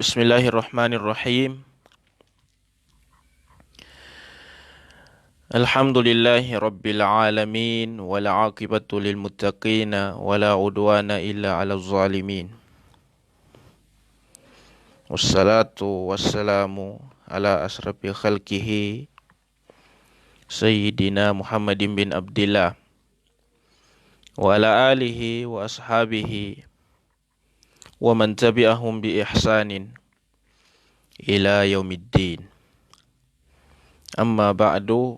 Bismillahirrahmanirrahim. Alhamdulillahi rabbil alamin wal aqibatu lil muttaqin wala udwana illa 'alal zalimin. Wassalatu wassalamu ala asrafi khalqihi Sayyidina Muhammadin bin Abdillah wa ala alihi wa ashabihi wa man tabi'ahum bi ihsanin ila yaumiddin. Amma ba'du.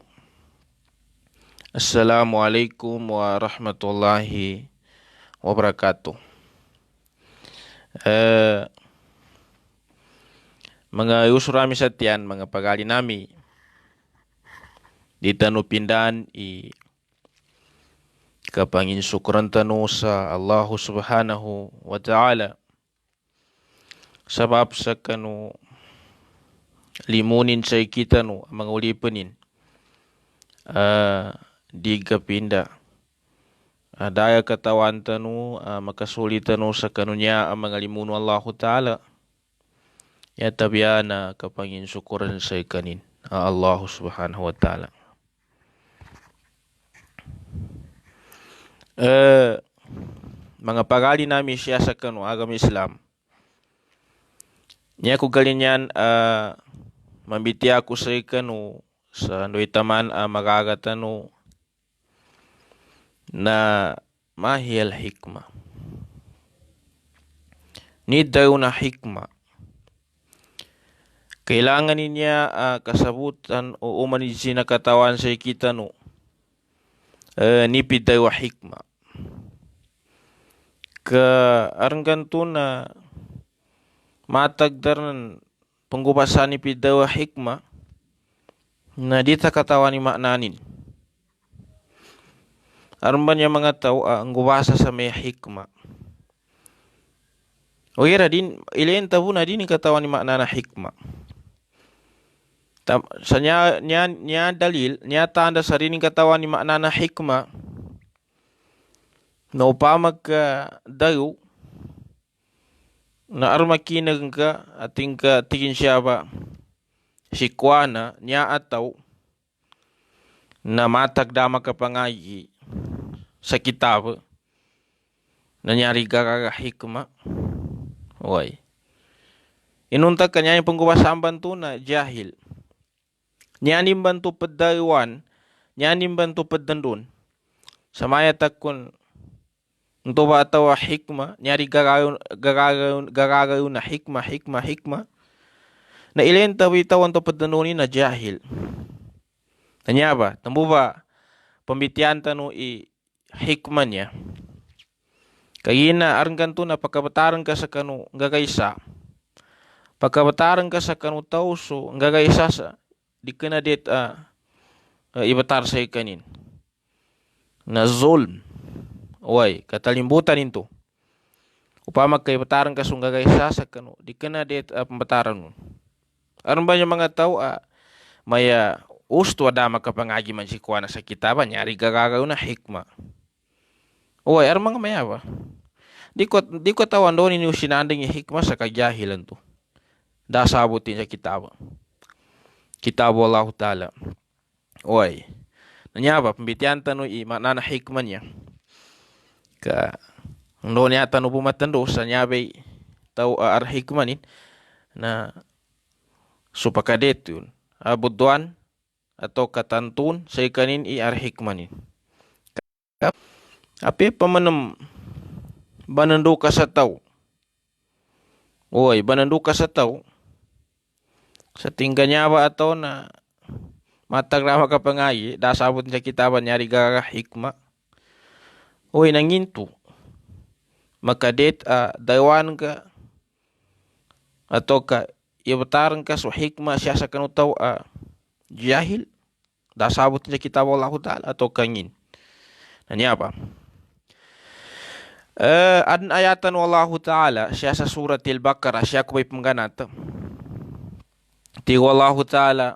Assalamualaikum warahmatullahi wabarakatuh. Mga usurami satian, mga pagali nami di tanu pindan i kapangin syukran tanu sa Allah subhanahu wa ta'ala sabab sa kanu limunin sa kita nu mga ulipanin di kapinda daya katawan tanu makasulitan nu sa kanunya ang mga limuno Allah ta'ala ya tabiana kapangin syukuran sa kanin Allah subhanahu wa ta'ala. Mga pagali namin siya sa kanu agama Islam niya ko galinyan mambiti ako sa kanu sa ndoy taman magagatano na mahiyal hikmah. Ni daw na hikmah. Kailangan niya kasabutan o umanisi na katawan sa kita no. Ni pidaw hikmah. Ka aranggan to na matagdaran penggubasan ni pidaw hikmah na dita katawan ni maknanin. Arman niya mga tao ang gubasa sa may hikmah. O ira din ilain tabu na din katawan ni makna na hikmah. Sa niya dalil, niya tanda sa rin katawan ni makna na hikmah. Na upamag ka dayo na armakinag ka ating ka tingin siya ba sikwana niya ataw na matagdama ka pangayi sa kitab na nyari gagaga hikmah. Oy. Inuntag kanya yung panggubasan bantu na jahil. Nyanim bantu pedaywan, nyanim bantu pedandun. Samaya takun untuk ba atawa hikmah, nyari gagayon na hikmah. Na ilain tawi tawan to pedandun na jahil. Tanya ba? Tambu ba pembitian tanu i hikmah niya. Kayina aranggan to na pagkabataran ka sa kanu gagaisa. Pagkabataran ka sa kanu tauso gagaisa sa di kana det ibatar sa ikanin. Na zulm. Oy, katalimbutan into. Upama kay bataran ka sung gagaisa sa kanu di kana det pembataran mo. Aron ba yung mga tao maya usto adama ka pangagi man si kuana sa kitaban nyari gagagaw na hikmah. Oy, aron mga maya ba? Di ko tawan doon ini sinanding hikmah sa kajahilan to. Da sabutin sa kitab. Kitab Allah Ta'ala. Oy. Nanya ba pembitian tanu i makna hikmah niya. Ka ndo niya tanu pumatando sa nyabe tau hikmah nin na supakadet yun. Abuduan atau katantun sa ikanin i hikmah nin. Ape pamanam banando ka sa tao. Oy, banando ka sa tao. Sa tingkanya ba ataw na matagrama ka pangayi, dasabot sa kitaban nyari gaga hikmah. Oy, nanginto. Makadet daywan ka atau ka ibataran ka so hikmah siya sa kanu tao jahil. Dasabot sa kitab Allah Ta'ala atau kangin. Nanya apa? Adan ayatan Allah Ta'ala siya sa surat Al-Baqarah siya ko may pangganat. Tigo Allah Ta'ala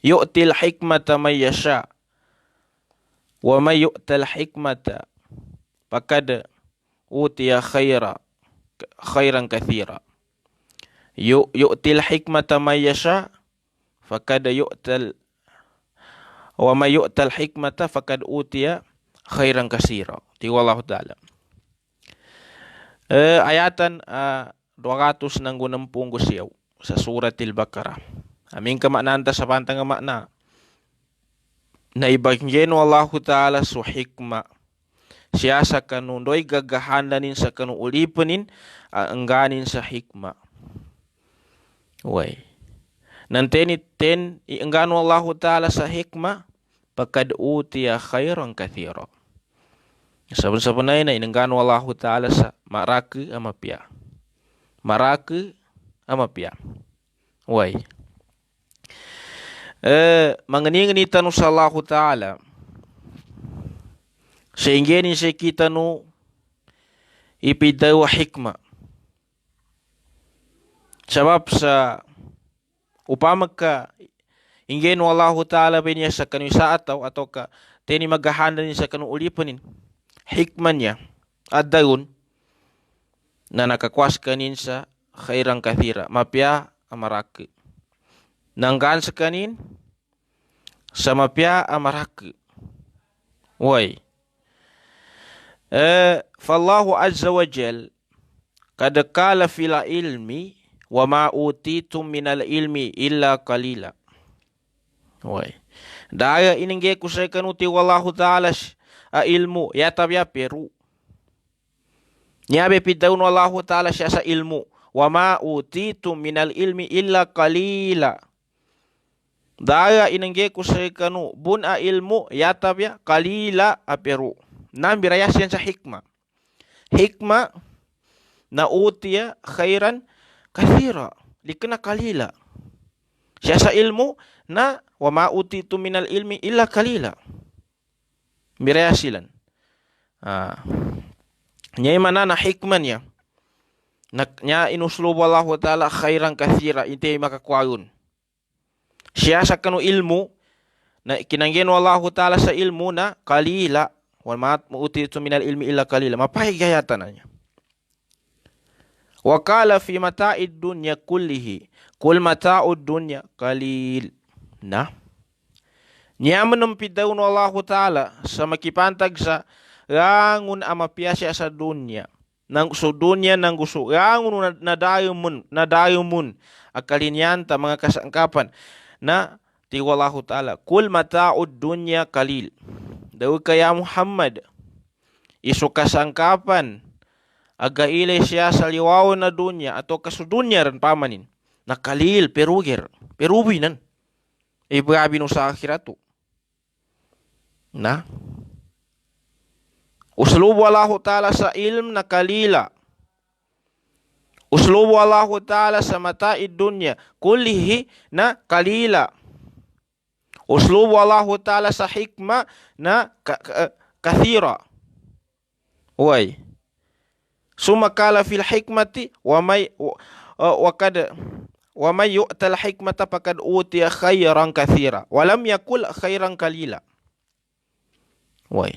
yu'til hikmata may yasha wa may yu'tal hikmata faqad utiya khairan katsira. Yu'til hikmata may yasha faqad yu'tal wa may yu'tal hikmata faqad utiya khairan katsira. Ti wallahu taala. Ayatan 260 siyaw sa suratil Baqarah. Amin kemaknaan ta sa pantang makna na ibagyen Allah taala su hikma. Siya sa kanundoy gagahandanin sa kanu ulipanin angganin sa hikma. Way. Nanteni ianggano Allah taala sa hikma pakad utiya khairan katsira. Saben-sabenay na inanggano Allah taala sa maraka amapia. Maraka amapia. Way. Manganing tanu sa Allah taala sehingga sa kita nu ipidaw hikma. Sebab sa upama ka ingin Allah taala benya sa kanu sa atau ka teni magahanda ni sa kanu ulipanin hikmanya adaun na nakakwas kanin sa khairan kathira mapya amarake nanggan sa kanin sa mapya amarake. Way. Fallahu azza wa jal kad qala fil ilmi wa ma utitum minal ilmi illa qalila. Way. Daya iningge kusaikan uti wallahu ta'ala ilmu ya tabya peru. Nyabe pidaun wallahu ta'ala siya sa ilmu. Wa ma utitum minal ilmi illa qalila. Daya iningge kusaikan bun ilmu ya tabya qalila peru. Nambiraya siya sa hikma. Hikma na utiya khairan kathira likna kalila. Siya sa ilmu na wa ma utitu minal ilmi illa kalila. Miraya silan. Nya mana na hikmanya. Nya inuslubu Allah taala khairan kathira inte makakwayun. Siya sa kanu ilmu na kinanggen Allah taala sa ilmu na kalila wa ma utitu minal ilmi illa kalila. Mapahigayatan. Wa qala fi mata'id dunya kullihi kul mata'ud dunya qalil. Nah, nya menumpidaun Allah taala sa makipantag sa rangun amapiasya sa dunya nang so dunya nang gusto rangun nadayumun akalinyanta mga kasangkapan na ti Allah taala kul mata'ud dunya qalil. Daw kaya Muhammad isu kasangkapan aga ile siya sa liwaw na dunya atau kasudunya ran pamanin na kalil perubinan ibrabi no sa akhiratu. Na uslubu Allah taala sa ilm na kalila. Uslubu Allah taala sa mata'id dunya kullihi na kalila. Uslubu Allah taala sa hikma na kathira. Way. Summa kala fil hikmati wa may yu'tal hikmata faqad utiya khairan katsira wa lam yakul khairan qalila. Way.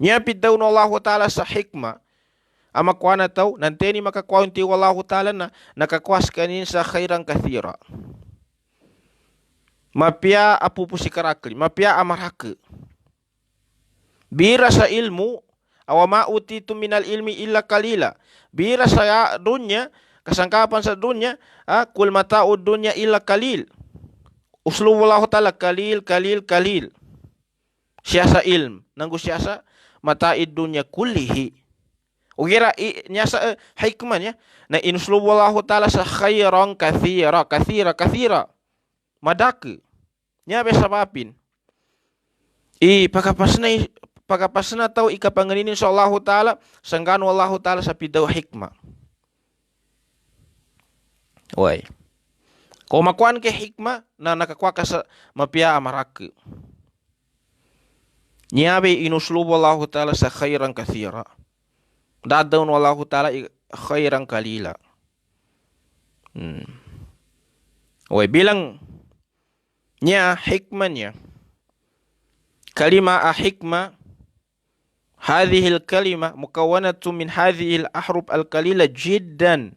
Nya pidaw no Allah taala sa hikma ama kuana taw nanteni makakuan ti Allah taala na nakakwas kanin sa khairan katsira. Mapya apupusi karakli, mapya amarake. Bira sa ilmu awama utitu minal ilmi illa kalila. Bira sa dunya, kasangkapan sa dunya, kul mata'ud dunya illa kalil. Uslubullahu ta'ala kalil. Siya sa ilm, nanggu siya sa mata'id dunya kullihi. Ugira niya sa hikman ya, na inuslubullahu ta'ala sa khairan kathira. Madake. Niya besabapin. Pagkapasna tau ikapanganinin sa Allah Ta'ala, sanggano Allah Ta'ala sa pidaw hikma. Way. Kung makuan ke hikma, na nakakuha ka sa mapia amarake. Niyabe inuslubu Allah Ta'ala sa khairan kathira. Dadawn Allah Ta'ala khairan kalila. Way, bilang niya hikma niya. Kalima hikma hadhil kalimah mukawwanatun min hadhil ahruf al-qalila jiddan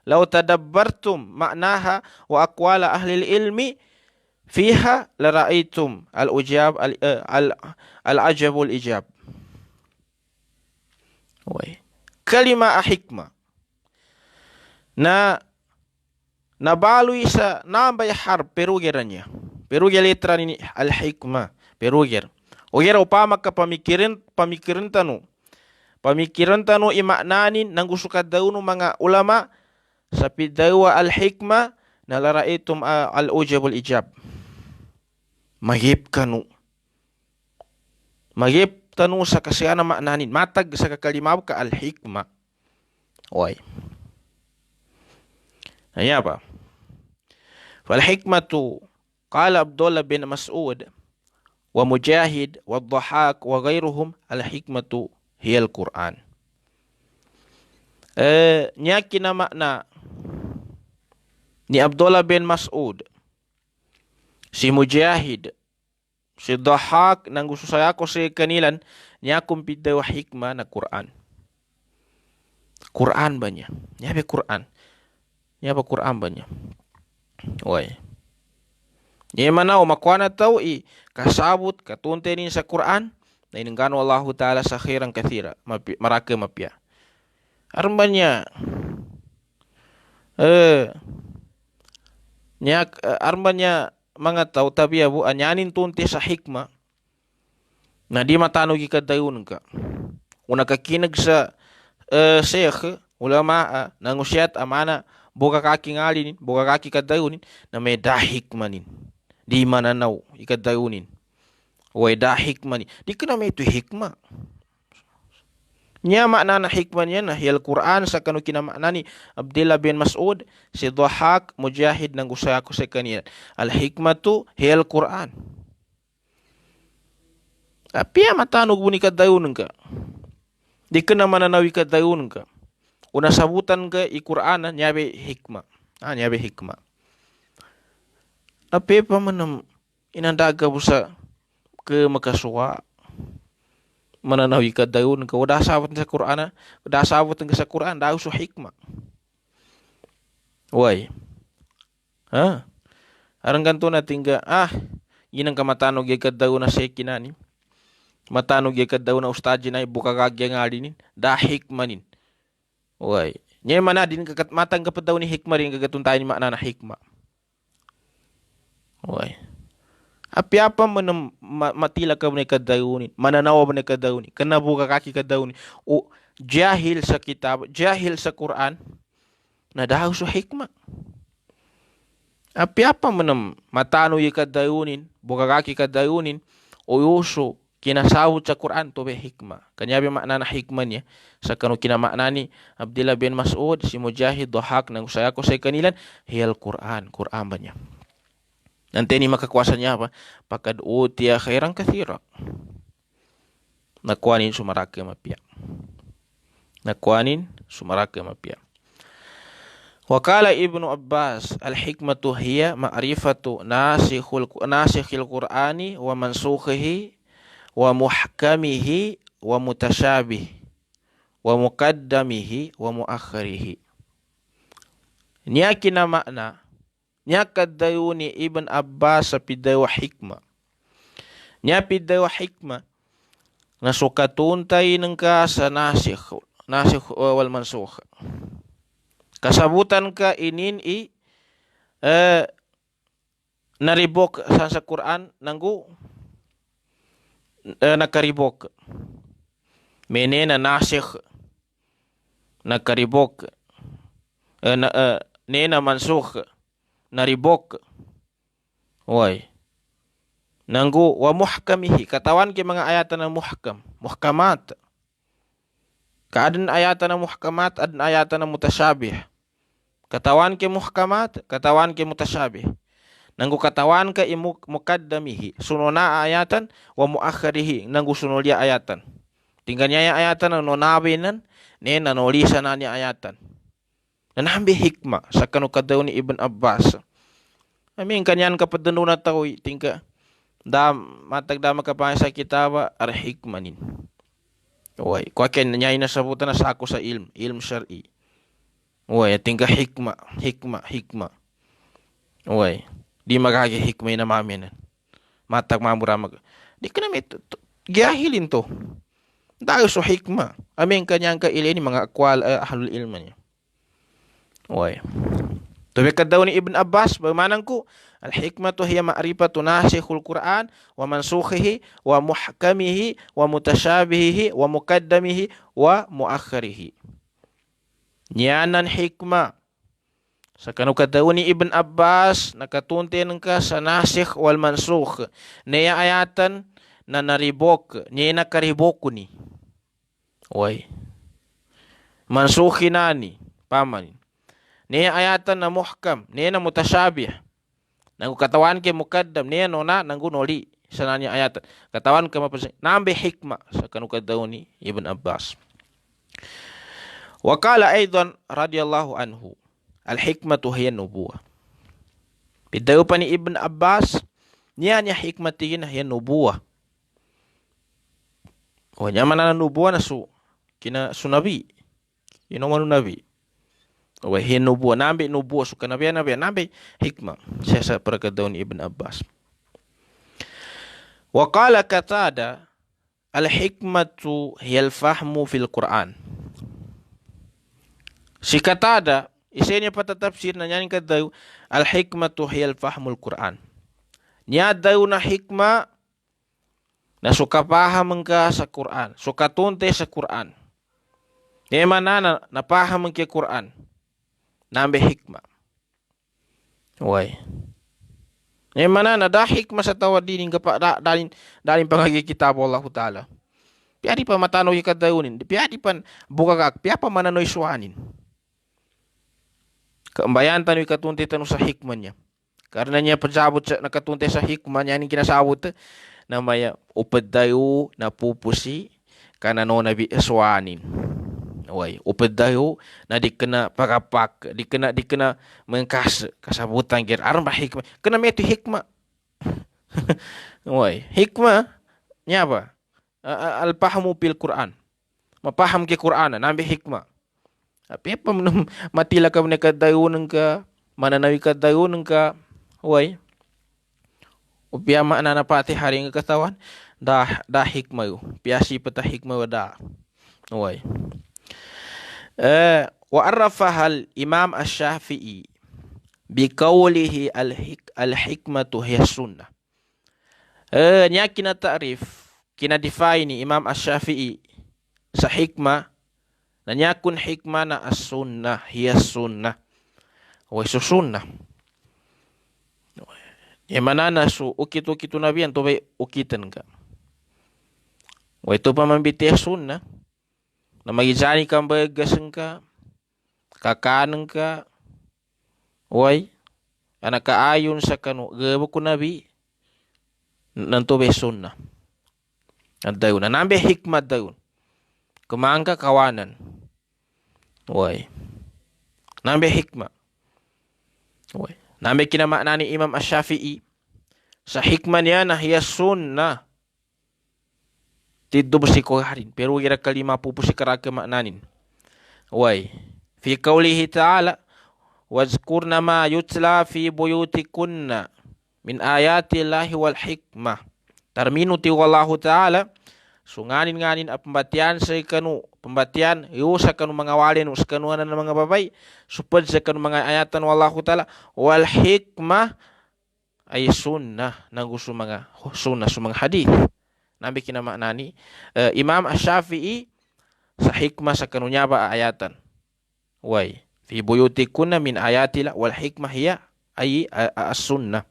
law tadabbartum ma'naha wa aqwala ahli ilmi fiha la ra'aitum al-ujab al-ajabul ijab. Kalima hikmah na balui sa nambay harf perugerannya. Peruger letra ini al-hikmah, peruger. Oger upama ka pamikiran tanu imaknanin nang gusuka daw ng mga ulama sa pidawa al-hikmah na laraitum al-ujabul ijab. Magip tanu sa kasiyana maknanin. Matag sa kakalimaw ka al-hikmah. Oy. Ayan pa. Fal-hikmatu qala Abdullah bin Mas'ud wa Mujahid wa Dhahak wa ghairuhum al-hikmatu hiya al-Quran. Nyaki na makna ni Abdullah bin Mas'ud, si Mujahid, si Dhahak nang gusto saya ko si kanilan niya kumpidaw hikmah na Quran. Quran ba niya? Niya ba Quran? Niya ba Quran ba niya? Oy. Niya manaw makwana tao kasabot katuntenin sa Quran na inengano Allah Ta'ala sa khairan kathira maraka mapya. Arman niya arman niya mga tao tabi abu anyanin tunti sa hikmah na di matano gikadayon ka. Una kakinag sa sheikh ulama nangusyat amana boga kaki ngalinin boga kaki kadayunin na may dahikmanin di mananaw ikadayunin way dahikmanin di ka na may ito hikmah niya makna na hikmah niya na hiyal Quran sa kanu kinamakna ni Abdullah bin Mas'ud, si Dhahak, Mujahid nang gusaya ko sa kanila al hikmatu hiyal Quran. Apia matanog buni kadayunin ka di ka na mananaw ikadayunin ka. Una sabutan ka i-Qur'an nyabe hikmah. Nyabe hikmah. Ape pa man inandaga busa ke makasuwa. Mananawi ka dayon ka wada sabot sa Qur'an, wada sabot ka sa Qur'an daw so hikmah. Way. Arang ganto na tingga ginang kamatanog ka daw na sekinani. Matanog ka daw na ustadji na buka kagya ngalinin da hikmanin. Way. Nya mana din kagat matang kapad daw ni hikmah rin kagatuntayan ni makna na hikmah. Way. Apiapa man matila ka ni kadayunin, mananawa ba ni kadayunin, kanabuka kaki kadayunin, o jahil sa kitab, jahil sa Quran, na daw sa hikmah. Apiapa man matano y kadayunin, buka kaki kadayunin, o yuso kinasawot sa Quran to be hikmah. Kanyabi makna na hikmah niya sa kanu kinamakna ni Abdullah bin Mas'ud, si Mujahid, Dhahak nang usaya ko sa kanilan hiyal Quran ba niya. Nanti ni makakuasa niya apa? Pakad utiya khairan kathira. Nakuanin sumaraka mapia. Wa qala Ibnu Abbas al-hikmatu hiya ma'rifatu nasikhil Qur'ani wa mansukhihi wa muhkamihi wa mutasyabih wa muqaddamihi wa muakhirihi. Niya kinamakna nya kadayuni Ibn Abbas sa pidawa hikmah. Nya pidawa hikmah na sukatuntay ng ka sa nasikh wal mansukh. Kasabutan ka inin naribok sa Quran nanggu nakaribok. Menena nasikh nakaribok nena mansukh naribok. Way. Nanggu wa muhkamihi. Katawan ke mga ayatan ng muhkamat. Kaadan ayatan ng muhkamat, adan ayatan ng mutasyabih. Katawan ke muhkamat, katawan ke mutasyabih. Nanggu katawan ka muqaddamihi. Sunona ayatan wa muakhirihi. Nanggu sunulia ayatan. Tinggal niya ayatan ng nonabinan, nanolisan na niya ayatan. Nanambi hikmah sa kanukadaw ni Ibn Abbas. Amin kanyan kapadano na tao tingka matagdama ka pa sa kitaba ar hikmanin. Wai, ko ken nyai na sabutan na sa ako sa ilm syar'i. Wai, tingka hikmah. Wai, di magagi hikmah na maminan. Matag mamura mag. Di ka na may gihahilin to. Dahil so hikmah. Amin kanyang ka ini mga akwal ahlul ilma niya. Wai. Tumikat daw ni Ibn Abbas, bagaimana ko? Al-hikmatu hiya ma'rifatu nasikhul Qur'an wa mansukhihi wa muhkamihi wa mutasyabihihi wa muqaddamihi wa muakhirihi. Nyanan hikmah. Sa kanukat daw ni Ibn Abbas, nakatuntin ka sa nasikh wal mansukh. Niya ayatan na naribok, niya nakaribok ni. Way. Mansukhi nani, paman. Niya ayatan na muhkam, niya na mutasyabih. Nanggu katawan ke mukaddam, niya nona nanggu noli sa nanya ayatan. Katawan ke mapasin, nambe hikmah sa kanukat daw ni Ibn Abbas. Wa qala aidan radhiyallahu anhu, al-hikmatu hiya nubuwah. Bidayo pa ni Ibn Abbas, niya hikmatin hiya nubuwah. O nyaman na nubuwah na kina sunabi. Manu nabi. O hiya nubuwah, nambe nubuwah su kanabiya nambe hikmah. Siya sa perkadaw ni Ibn Abbas. Wa qala Qatada, al-hikmatu hiya al-fahmu fil Qur'an. Si Qatada, isa niya patatafsir na nyanin kadaw, al-hikmatu hiya al-fahmul Qur'an. Niya daw na hikmah na suka paham ka sa Quran, suka tunte sa Quran. Niya mana na paham ke Quran, nambe hikmah. Way. Niya mana na da hikmah sa tawad din dalin pangagi kitab Allah Ta'ala. Piadi pa matanoy kadayunin, piadi pan bukagak, piapa mananoy suanin. Keembayan tanu ikatunti tanu sa hikmahnya. Karena niya pajabot sa nakatunti sa hikmahnya ni kinasabot namanya upadayo na pupusi kana no nabi suanin. Way, upadayo na dikena pagapak, dikena mengkas kasabutan gir aron ba hikmah. Kana metu hikmah. Way, hikmah nya apa? Al-fahmu bil Quran. Mapaham ke Quran nambe hikmah. Tapi apa matila ka nakadayunan ka, mananawi ka dayunan ka, way. Upya makna na pati hari ng katawan, da hikmah yu. Piyasi pata hikmah da. Way. Wa arrafaha al-Imam Ash-Shafi'i biqawlihi al-hikmatu hiya sunnah. Nya kina ta'rif, kina define ni Imam Ash-Shafi'i sa hikmah. Na kun hikmah na as-sunnah, hiya sunnah. Way so sunnah. Mana su ukit nabiyan to bay ukitan ka. Way to pa mambiti sunnah. Na magijani ka bagasan ka, kakanan ka. Way anak kaayon sa kanu gabo ko nabi. Nanto bay sunnah. Adayon na nambe hikmah dayon. Kumangka kawanan. Way. Nambe hikmah. Way. Nambe kinamakna ni Imam Ash-Shafi'i. Sa hikmah niya na hiya sunnah. Tiddo bersiko harin. Pero kira kalima pupusi karaka maknanin. Way. Fi qawlihi ta'ala. Wazkurna ma yutla fi buyutikunna. Min ayati Allahi wal hikmah. Tarminu tiwallahu ta'ala. Sunganin at pembatian sa ikanu, pembatian yu sa kanu mga walin sa kanuanan ng mga babay, supad sa kanu mga ayatan wallahu ta'ala, wal hikmah ay sunnah, nang gusto mga sunnah sa mga hadith. Nabi kinamaknani Imam Ash-Shafi'i sa hikmah sa kanunya ba ayatan. Way, fi buyutikunna min ayatila wal hikmah hiya ay as-sunnah.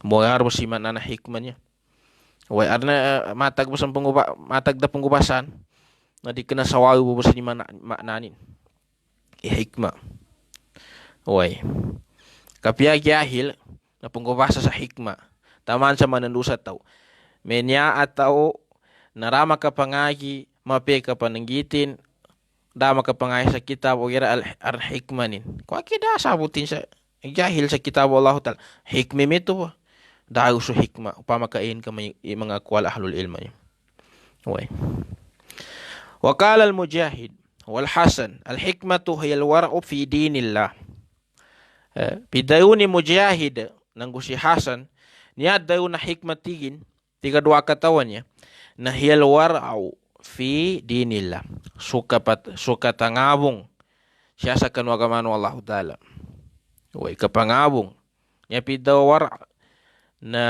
Mugar si mana hikmahnya. Way arna matag da penggubasan na di kena sawawi bubasa ni maknanin. Hikmah. Way. Kapia jahil na penggubasa sa hikmah. Taman sa manandusa tau. Menya atau narama ka pangagi mape ka pananggitin dama ka pangagi sa kitab o gira al-hikmanin. Kwa kida sabutin sa jahil sa kitab Allah Ta'ala. Hikmim ito dahil sa hikmah upama kain ka mga akwal ahlul ilma niya. Wai. Wa qala al-Mujahid wal Hasan al-hikmatu hiya al-wara'u fi dinillah. Pidayuni Mujahid nanggu si Hasan niya daw na hikmatigin tiga dua katawan na hiya al-wara'u fi dinillah. Suka tangabong siya sa kanwagaman Allah Ta'ala. Wai kapangabong. Niya pidaw war na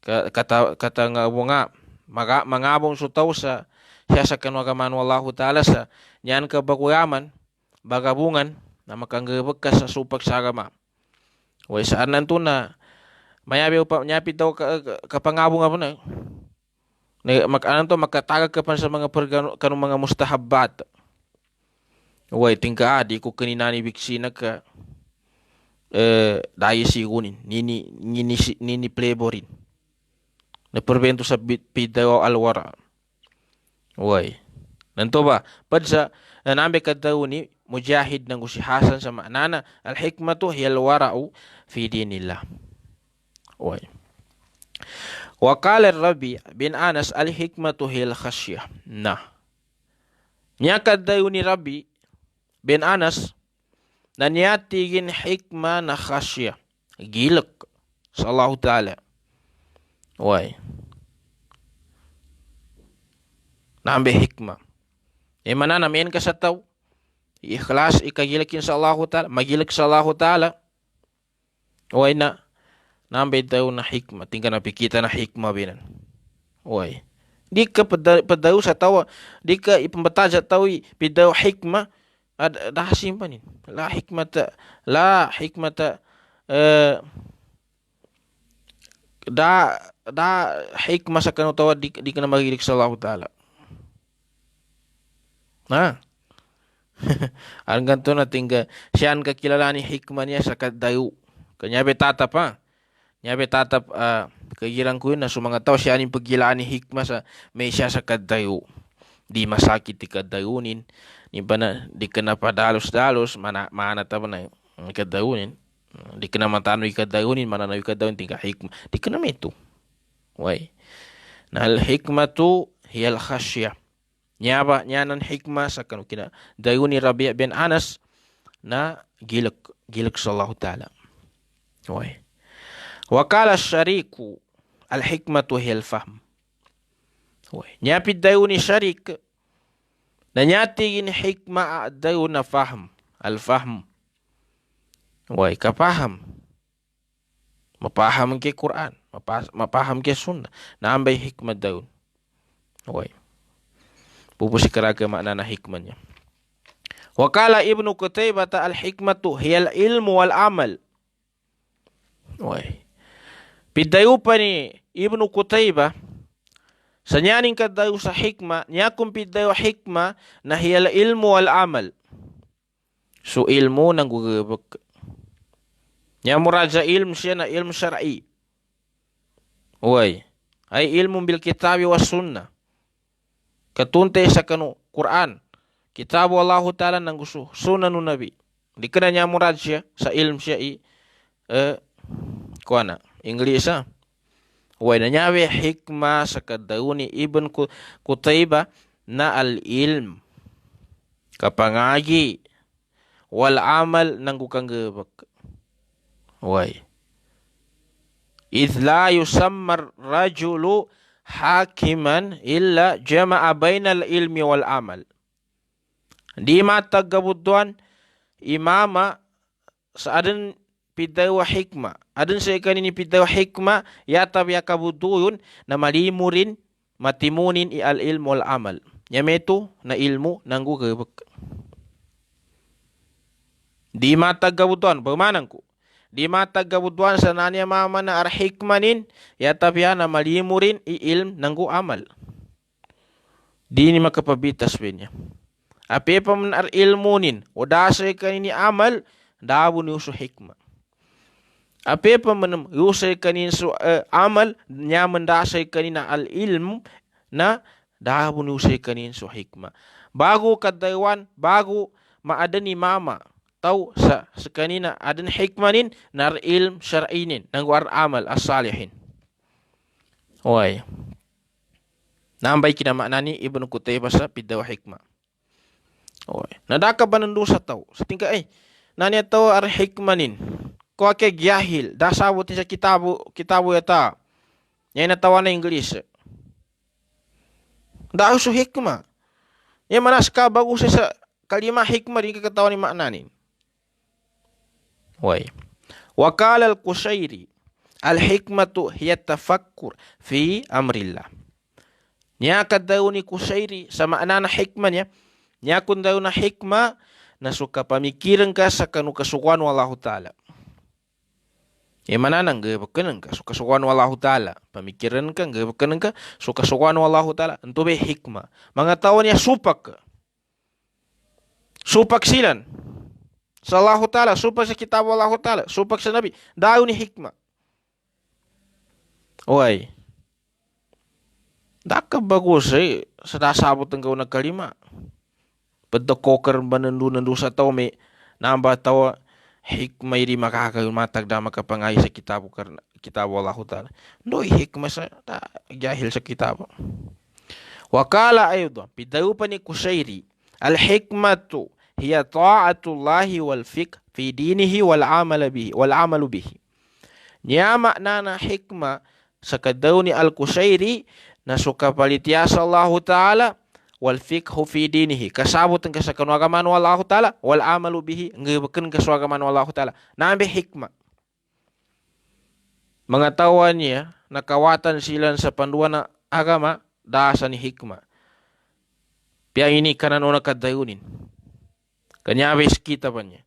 kata ngabunga mangabong sutaw sa siya sa kanwagaman Allah Ta'ala sa niyan kabakuyaman bagabungan na makanggabag ka sa supak sa agama. Wai saan nanto na mayabi pa nyapi daw kapangabong apa na makatagag ka pa sa mga kanong mga mustahabbat. Wai tingka di ko kaninani biksi ka daya sigunin nini playborin na perbento sa pidaw alwara. Wai nanto ba padsa nambe kadaw ni Mujahid ng si Hasan sa manana al-hikmatu hiya al-wara'u fi dinillah. Wai wa qala Rabi bin Anas al-hikmatu hiya al-khasyah. Nah nya kadaw ni Rabi bin Anas na niyatigin hikmah na khasyah gilak sa Allah Ta'ala. Wai nambe hikmah mana namin ka sa tao ikhlas ikagilakin sa Allah Ta'ala magilak sa Allah Ta'ala. Wai na nambe daw na hikmah tingka napikita na hikmah binan. Wai di ka padaw sa tawa di ka ipambataja taw pidaw hikmah dah simpanin la hikmata da hikmah sa kanu tawa di kana magilik sa Allah Ta'ala. Ang ganto na tingga siyan kakilala ni hikmah niya sa kadayo kanyabe tatap nyabe tatap kagirang ko yun na sumanga tao siya ning paggilaan ni hikmah sa may siya sa kadayo di masakit ti kadayunin ni bana di kana padalos-dalos mana ta na kadayunin di kana matano ikadayunin mana na ikadayunin tingka hikmah di kana meto. Wai na al hikmatu hiya al khasyah nyaba nyanan hikmah sa kanu kina dayuni Rabi' bin Anas na gilak sa Allah Ta'ala. Wai wa qala syariku al hikmatu hiya al fahm. Wai nyapi dayuni syarik na nyatigin hikmah dayo na fahm al-fahm. Wai kapaham mapaham ke Quran mapaham ke sunnah na ambay hikmah dayo. Wai pupusi karaga makna na hikmahnya. Wa qala Ibnu Qutaybah al-hikmatu hiya al-ilmu wal amal. Wai pidayo pa ni Ibnu Qutaybah sa nyaning kadayo sa hikmah, niya kung pidayo hikmah na hiya ilmu wal amal. So ilmu nang gugabak. Niya muraja ilmu siya na ilmu syar'i. Wai ay ilmu bil kitabi was sunnah. Katunte sa kanu Quran, kitabu Allah Ta'ala nang gusto, sunanu nabi. Di kana niya muraja sa ilmu siya kuana English Wai na nyawe hikmah sa kadayuni Ibn Qutaybah na al-ilm kapangagi wal amal nang gukanggabak. Wai idh la yusammar rajulu hakiman illa jama'a bainal ilmi wal amal. Di mata gabuduan imama sa adin pidawa hikmah adun sa ikanini pidawa hikmah yatab yakabuduyun na malimurin matimunin al ilmu wal amal yameto na ilmu nanggu gabak di mata gabuduan bermanangku di mata gabuduan sa nanya mama na ar hikmanin yatab ya na malimurin ilm nanggu amal di ni makapabitas pinya ape pa man ar ilmunin odasa ikanini amal dabu ni usu hikmah. Ape pa man yusay kanin so amal nya mendasay kanina al ilm na dahabun yusay kanin so hikmah. Bago kadaywan bago maadan ni mama taw sa kanina adan hikmanin nar ilm syar'inin nang war amal as-salihin. Wai Nambai kina maknani Ibnu Qutaybah sa pidaw hikmah. Oy. Nadaka banandu sa tao. Sa tingka nani tao ar hikmanin. Ko ake jahil. Da sabut sa kitabu yata. Nya na tawana English. Da usu hikmah. Ya manas ka bagus sa kalimah hikmah di ketahuan maknani. Oy. Wakala al-Qushairi al-hikmatu hiya tafakkur fi amrillah. Nya kadauni Qushairi sa makna na hikmah nya kun daw na hikmah na suka pamikiran ka sa kanu kasukuan wallahu taala. E mana nang gebekeun ka suka sukuan wallahu taala. Pamikiran ka gebekeun ka suka sukuan wallahu taala. Entu be hikmah. Mangatawa nya supak. Supak silan. Sallahu taala supak sa kitab wallahu taala, supak sa nabi. Daw ni hikmah. Oy. Daka bagus sada sabot engkau na kalima. Pedokokar banandu sa tao me nambah tawa hikmah iri makakayun matag da makapangay sa kitab Allah taala. Doi hikmah sa jahil sa kitab. Wakala ayudan pidaw pa ni Qushairi al-hikmatu hiya ta'atullahi wal fiqh fi dinihi wal amalu bihi. Nya makna na hikmah sa kadaw ni al-Qushairi na suka palitiasa Allah taala wal fiqhu fi dinihi kasabot ang kasakanu agaman wallahu taala wal amalu bihi ngebekeun kasagaman wallahu taala nambe hikmah mengetahuannya nakawatan silan sa panduan agama dasa ni hikmah pia ini kanan ona kadayunin kanyabe kita panya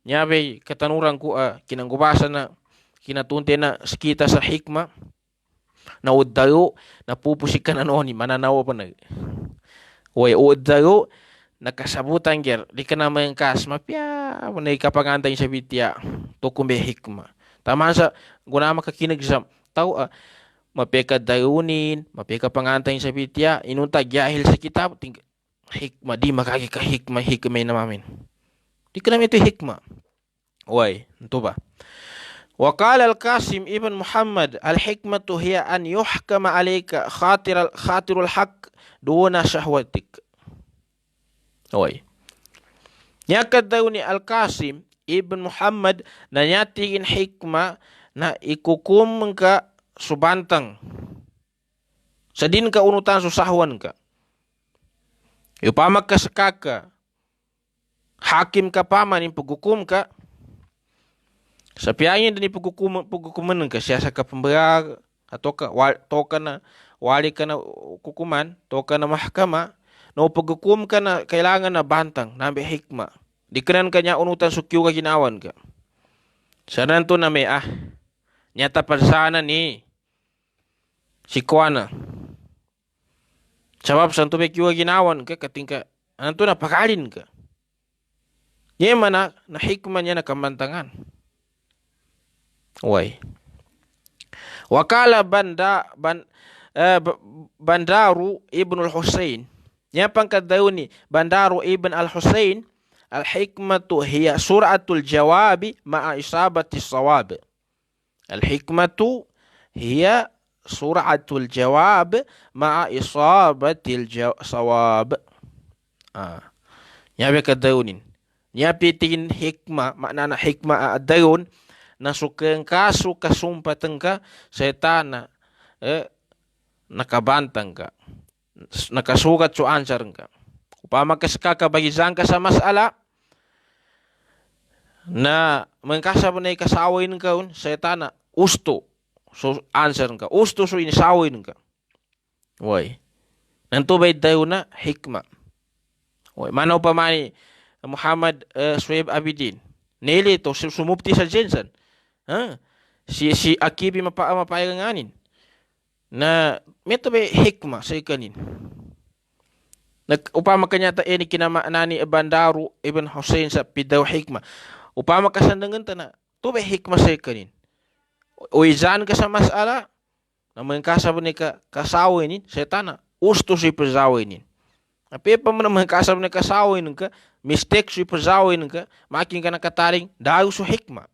nyabe katanurang ku kinanggubasa na kinatunte na kita sa hikmah na udayo na pupusikan anoni mananawa pa na Oy, udayo nakasabutan ger di kana mengkas mapya munay kapangantay sa bitya tukumbe hikmah. Taman sa gunama ka kinagsam tao mapeka dayunin, mapeka pangantay sa bitya inunta jahil sa kitab hikmah di makagi ka hikmah na mamin. Di kana ito hikmah. Oy, ito ba? وقال القاسم ابن محمد الحكمة هي أن يحكم عليك خاطر الحق دون شهوتك. Oy. Nya kadaw ni Al-Qasim ibn Muhammad na nyatiin hikmah na ikukum ka subantang. Sadin ka unutan susahwan ka. Upama ka sakaka. Hakim ka paman yung paghukum ka. Sa piyayin din paghukuman ka siya sa kapambayag atau ka na wali ka na kukuman to ka na mahkama no paghukum ka na kailangan na bantang nabi hikmah dikanan kanya unutan sukyo ka ginawan ka sanan to na may nyata parsana ni si kuana sabab santo be kyo ginawan ka katingka anto na pakalin ka nyemana na hikmah niya na kamantangan. Oy. Wakala Bandaru ibn al-Husain. Nya pangkadauni Bandaru ibn al-Husain al-hikmatu hiya sur'atul jawabi ma'a isabati sawab. Al-hikmatu hiya sur'atul jawab ma'a isabati sawab. Nya bekadaunin. Nya pitin hikmah makna hikmah adayon na sukeng kasu kasumpatan ka setana nakabantang ka nakasugat so answer ka upama ka bagi zangka sa masala na mengkasa bunay kasawin ka setana usto so answer ka usto so inisawin ka way nanto bay dayo na hikmah way manaw pa mani Muhammad Suhaib Abidin nili to sumupti sa Jensen si Akibi mapayanganin na meto be hikmah sa ikanin upama kanyata ini kinamaknani Bandaru ibn Husain sa pidaw hikmah upama kasandangan na to be hikmah sa ikanin uizan ka sa masala na mengkasab ni kasawinin setana usto si pazawinin ape pa man mengkasab ni kasawinin ka mistake si pazawinin ka makin ka nakataring daw so hikmah.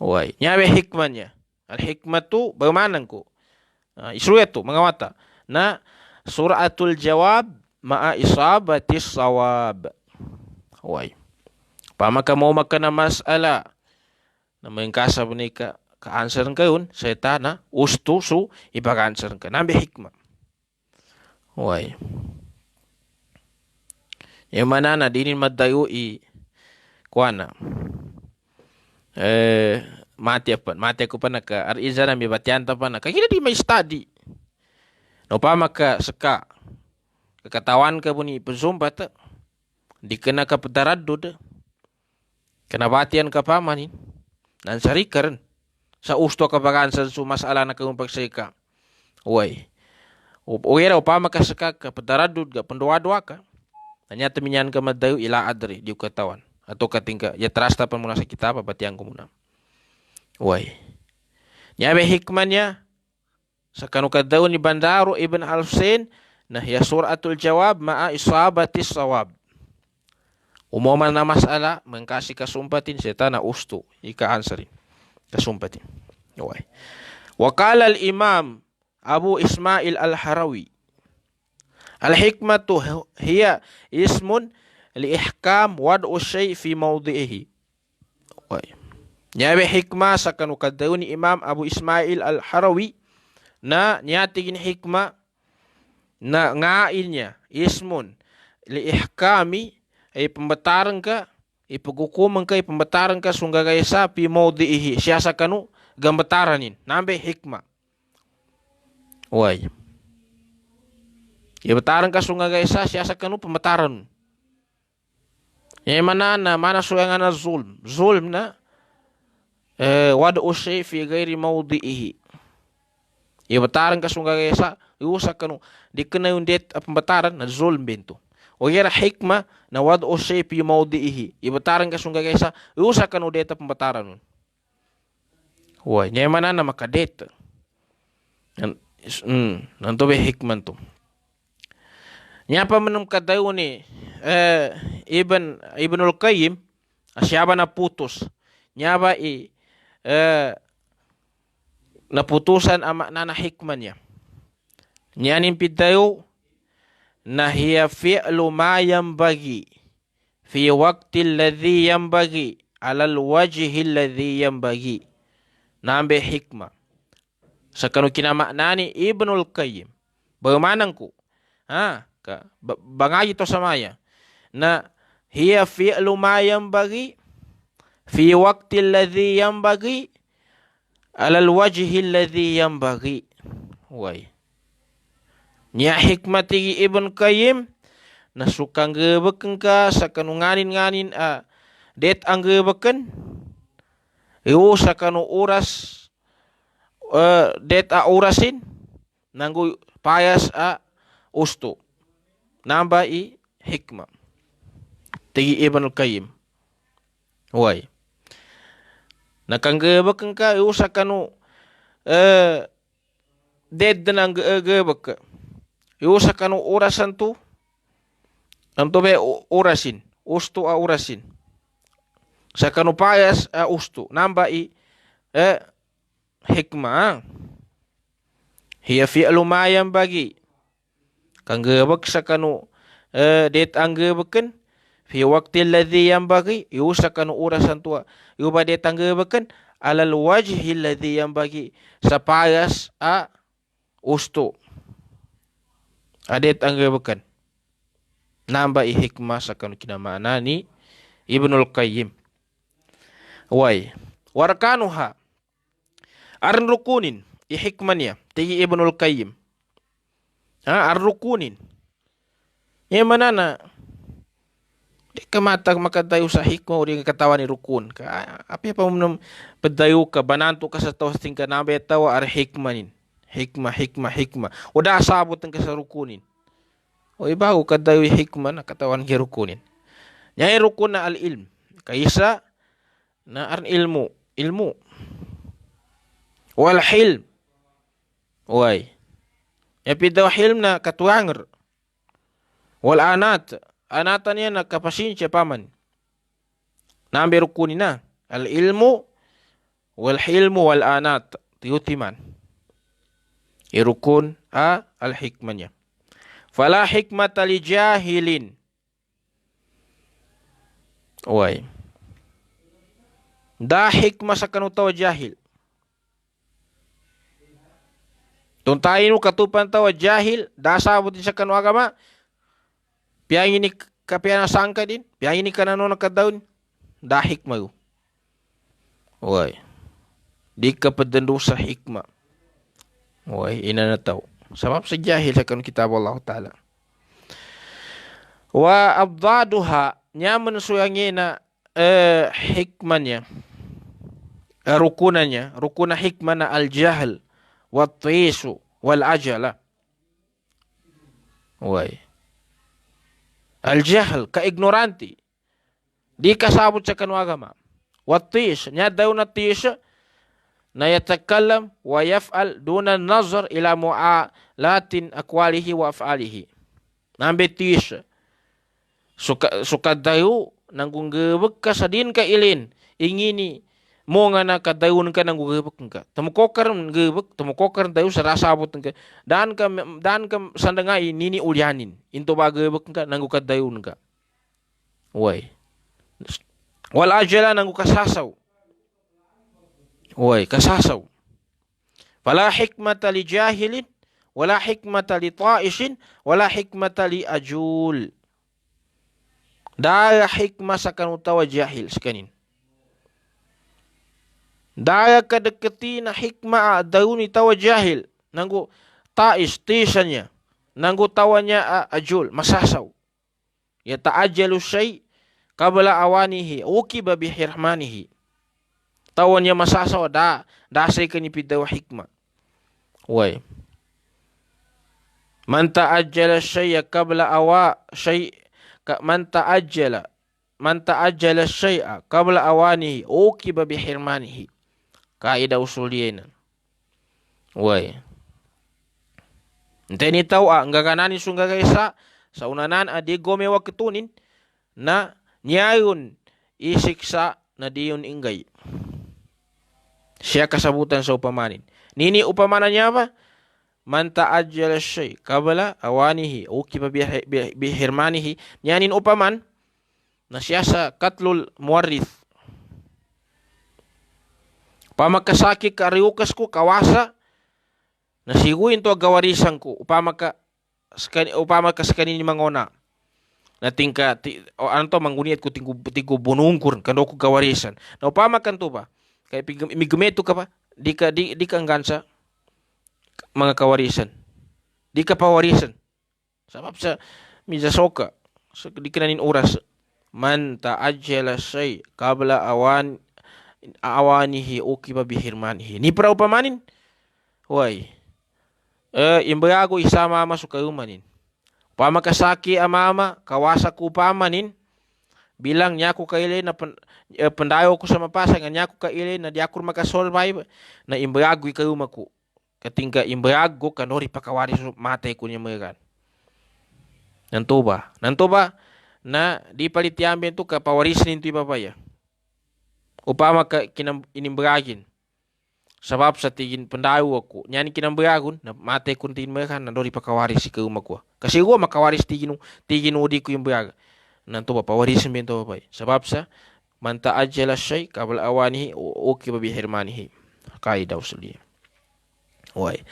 Oy, nyabe hikmahnya. Al-hikmatu bagaimana ko? Isruetu mga mata. na suratul jawab ma'a isabatis sawab. Wai. Pamaka mau makan masalah na mengkasa benika ka answer kayon setana ustu su ipaka answer ka nambe hikmah. Wai. Yang mana na dinin madayu kuana. Mati aku pa naka ariza na mibatian ta pa naka kira di may study. No pa maka seka kekatawan ka buni pezumba ta dikena ka petaradud kena batian ka pamanin nan sarikaran sa usto ka bagansan su masalah na kung pagseka. Uy. Uwera upama ka seka ka petaradud ka pendoa-doa ka. Nanya teminyan ka madayu ila adri di katawan atau katingka ya trasta pa muna sa kitab batian ko muna. Uy. Nyabe hikmahnya sa kanukadaw ni Bandaru Ibn Al-Husain na hiya suratul jawab ma'a isabatis sawab. Umuman na masala mengkasih kasumpatin setana ustu ika answerin kasumpatin. Uy. Wakala al-Imam Abu Ismail Al-Harawi al-hikmatu hiya ismun li-ihkam wad'u syai' fi mawdi'ihi. Uy. Nyabe hikmah sa kanukadaw ni Imam Abu Ismail Al-Harawi na nyatigin hikmah na ngailnya ismun li-ihkami ay pembataran ka ipagukuman ka pembataran ka sungga gaysa pi mawdi'ihi siyasa kanu gambetaranin nambe hikmah. Uy. Ya betaran ka sungga gaysa siyasa kanu pembataran. Yang mana suyangan na zulm na wad'u syai' fi ghairi mawdi'ihi. Ya betaran ka sungga gaysa iusa kanu dikena undet pembataran na zulm bento. O yera hikmah na wad'u syai' fi mawdi'ihi. Ya betaran ka sungga gaysa iusa kanu det pembataran. Wah, nyaman na makadet. Nanto be hikmah tu. Nyapa menum kadayu ni Ibnul Qayyim asyaba na putus. Nyaba na putusan ama nana hikmahnya. Nyanin pidayu na hiya fi'lu ma yanbaghi fi waqti alladhi yanbaghi ala alwajhi alladhi yanbaghi. Nambe hikmah. Sakanu kina maknani Ibnul Qayyim. Bagaimanangku? Bangayi to samaya. Na hiya fi'lu ma yanbaghi fi waqti alladhi yanbaghi ala alwajhi alladhi yanbaghi. Wai. Nya hikmati Ibn Qayyim na sukang gebeken ka sakanu nganin det anggebeken Iu sakanu uras det urasin nanggu payas ustu namba hikmah tigi Ibnul Qayyim. Wai. Nakanggebeken ka iu sakanu det nang gebek iu sakanu urasan tu anto be urasin ustu urasin sakanu payas ustu namba hikmah. Hiya fi'lu ma yanbaghi kanggebek sakanu det anggebeken fi waqti alladhi yanbaghi yu sakanu urasan tua yu bade anggebeken alal wajhi alladhi yanbaghi sapayas ustu adet anggebeken namba hikmah sakanu kina maknani Ibnul Qayyim. Wai. Warkanuha arn rukunin hikmahnya tigi Ibnul Qayyim. Ar-rukunin. Yang mana na kemata maka dayu sa hikmah uri katawan ni rukun. Apa pa umnom pedayu ka banantu ka sa tawas tingka nabe tawa ar hikmanin. Hikmah. Udah sabot ang ka sa rukunin. O ibago ka dayu hikmah na katawan ki rukunin. Nyai rukun na al-ilm. Kaisa na ar ilmu. Wal hilm. Wai. Ya pidaw hilm na katuanger. Wal anatan niya na kapasinsya paman. Nambe rukuni na. Al ilmu wal hilmu wal anat. Tiyutiman. Rukun al-hikmahnya. Fala hikmata li jahilin. Wai. Da hikmah sakan utawa jahil. Tuntainu katupan tawa jahil, da sabut sakan agama. Piang ini kapiana sangka din, piang ini kanano nakadaun. Da hikmah. Wai. Di kapedendu sa hikmah. Wai, ina na tahu. Sebab sejahil akan kitab Allah Ta'ala. Wa abdaduha, nyaman suyangina hikmahnya, rukunanya, rukuna hikmana al-jahl, wa tisu, wal ajala. Wai. Al-jahl, ka-ignoranti. Di kasabot sa kanu agama. Wa tis, nya daw na tis, na yatakallam wa yaf'al duna nazar ila mu'alatin akwalihi wa af'alihi. Nambe tis. Suka dayu nanggung gebek ka sadin ka ilin. Ingini mo nga na kadayun ka nanggung gebek ka. Temukokar gebek, temukokar dayu sarasa abot ka. Dan ka sandangai nini ulyanin. Into ba gebek ka nanggung kadayun ka. Wai. Wal ajala nanggung kasasaw. Woi, kasasaw. Wala hikmata li jahilin, wala hikmata li ta'isin, wala hikmata li ajul. Daya hikmah sakan utawa jahil sekanin. Daya kadeketi na hikmah dauni tawa jahil. Nanggu ta'is, tisannya. Nanggu tawanya ajul, masasaw. Ya ta'ajalu syai' qabla awanihi, ukiba bihirmanihi. Tawannya masasaw da say kanipidaw hikmah. Wai. Man ta'ajjala syai'a qabla man ta'ajjala syai'a qabla awanihi uqiba bihirmanihi. Kaidah usuliyena. Wai. Nteni tahu enggak kanani sungga kaisa saunanan adi gome waketunin na nyayun isiksa na diun ingay. Siya kasabutan sa upamanin. Nini upamananya apa? Man ta'ajjala syai' qabla awanihi uqiba bihirmanihi. Nyanin upaman na siya sa katlul muwarrith. Pamakasaki kariukas ko kawasa na siguin to gawarisan ko upama ka sakani ni mangona. Na tingka mangguniat ko tingko bunungkur kando ko gawarisan. Na upama kan to ba? Kaya imigemeto ka pa, di ka anggansa mga kawarisan. Di ka pawarisan. Sabab sa mizasoka, di ka nanin oras. Man ta'ajjala syai' qabla awanihi uqiba bihirmanihi. Ni para upamanin. Wai. Imbayago isa mama sukayumanin. Upama kasaki amama, kawasa ko upamanin. Bilang nyaku kaile na pendayo ko sa mapasang nyaku kaile na diakur makasolvay na imbayago ikaw maku. Katingka imbayago kanori pakawari matay ko niya mga. Nanto ba na di palitiambe to kapawarisin into ibabaya. Upama ka inimbayagin. Sabab sa tigin pendayo ako. Nyani kinambayagon na matay ko tin mga na dori pakawaris ikaw maku. Kasi gua makawaris tigin udi ko imbayaga. Nanto ba pawarisin bento ba? Sebab sa man ta'ajjala syai' qabla awanihi uqiba bihirmanihi. Kaidah usuliyah. Wai.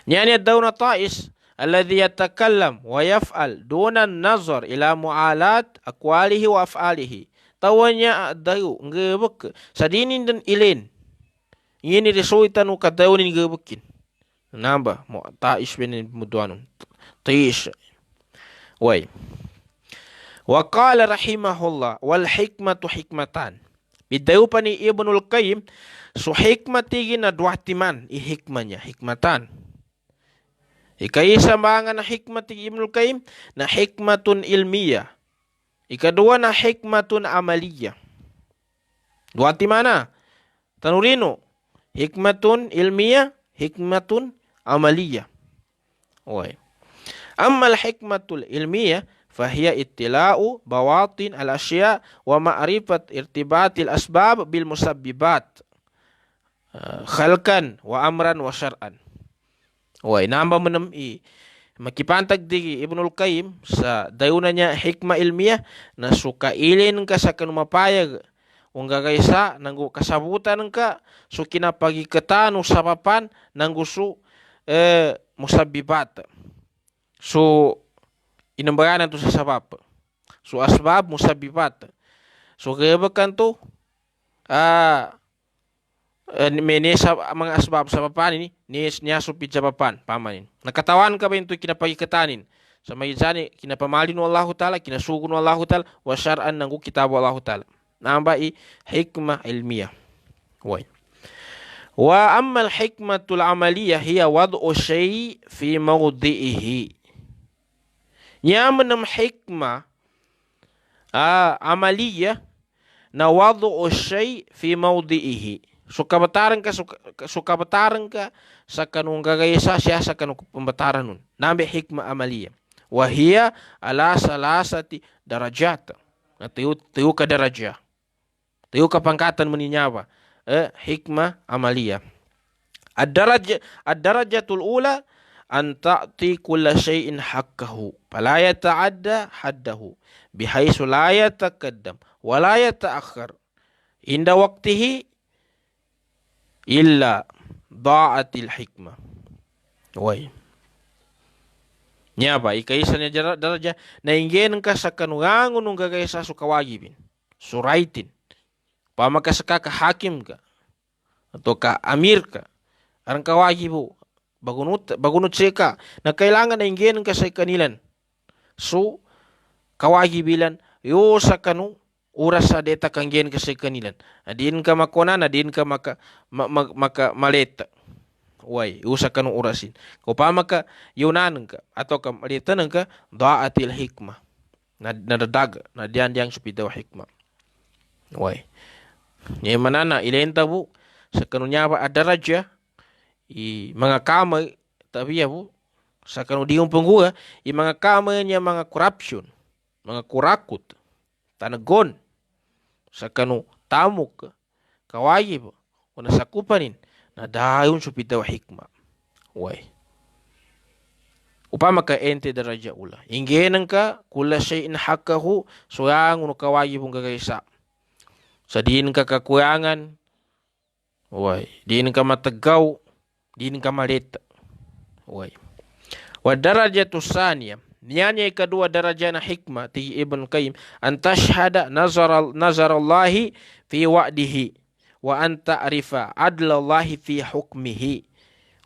Nyani ad-dawna ta'is alladhi yatakallam wa yaf'al duna nazar ila mu'alat aqwalihi wa af'alihi. Tawanya dayu ngebek sadinin dan ilin. Ini resuitan ukadawnin ngebekin. Namba mo ta'is benin mudwanun. Ta'is. Wai. Wa qala rahimahullah wal hikmatu hikmatan. Bidayo pa ni Ibnul Qayyim, so hikmati na duatiman, hikmanya, hikmatan. Ikaisa mga na hikmati Ibnul Qayyim na hikmatun ilmiya. Ikadua na hikmatun amaliya. Duatimana? Tanurino, hikmatun ilmiya, hikmatun amaliya. Oy. Amma al-hikmatul ilmiya فهي اطلاع بواطن الأشياء ومعرفة ارتباط الأسباب بالمسببات خلقا وأمرا وشرعا. Wai namba menam makipantag di Ibnul Qayyim sa dayunanya hikmah ilmiah na suka ilin ka sa kanu mapayag ungga gaisa nanggu kasabutan ka su kinapagi ketanu sabapan nanggu su musabbibat su inambayanan tu sa sabab su asbab musabbibat su gebekan tu mga asbab sabapan ini niya supit sabapan pamanin nakatawan ka ba ito kinapagi ketanin sa may zani kinapamalin wallahu ta'ala kinasugun wallahu ta'ala wa syar'an nanggu kitab wallahu ta'ala namba hikmah ilmiah wa amma al hikmatul amaliyah hiya wad'u syai' fi mawdi'ihi nyaman hikmah amaliyah na wad'u syai' fi mawdi'ihi suka bataran ka sa kanung gagaysa siya sa kanung pembataran nun nambe hikmah amaliyah wahia ala salasati darajat na tuyo ka darajah tuyo ka pangkatan meninyawa hikmah amaliyah ad-darajatul ula an ta'ti kulla syai'in haqqahu fala yata'adda haddahu bihaisu la yataqaddam wa la yata'akhkhar inda waqtihi illa da'atil hikmah. Wai. Nya ba ikaisa nya daraja na inggen ka sa kanuangon nung gagaysa su kawagibin. Suraitin. Pama ka saka ka hakim ka atau ka amir ka. Arang kawagibo bagunut seka na kailangan na inggen ka sa kanilan. So kawagibilan yo sa kanu uras sa deta kanggen ka sa kanilan. Adin ka makona adin ka maka maleta. Wai, usa kanu urasin. Kau pama ka yunan ka atau ka maleta ka da'atil hikmah. Na dadag na diang supitaw hikmah. Wai. Nya manana ilenta bu sa kanunya ba adaraja mga kamay tapi ya bu sa kanu diung penggua mga kamay nya mga corruption, mga kurakut, tanagon sa kanu tamuk kawayib wana sakupanin na dayun supitaw hikmah. Wai. Upama ka ente daraja ula. Inggenan ka kula syai'in haqqahu soyang unu kawayib ang gagaysa. Sa diin ka kakuyangan. Wai. Diin ka matagaw. Diin ka maleta. Wai. Wa darajatu saniya. Niyanya kedua daraja na hikmah ti Ibn Qayyim an tashhada nazarallahi fi wa'dihi wa an ta'rifa adlallahi fi hukmihi.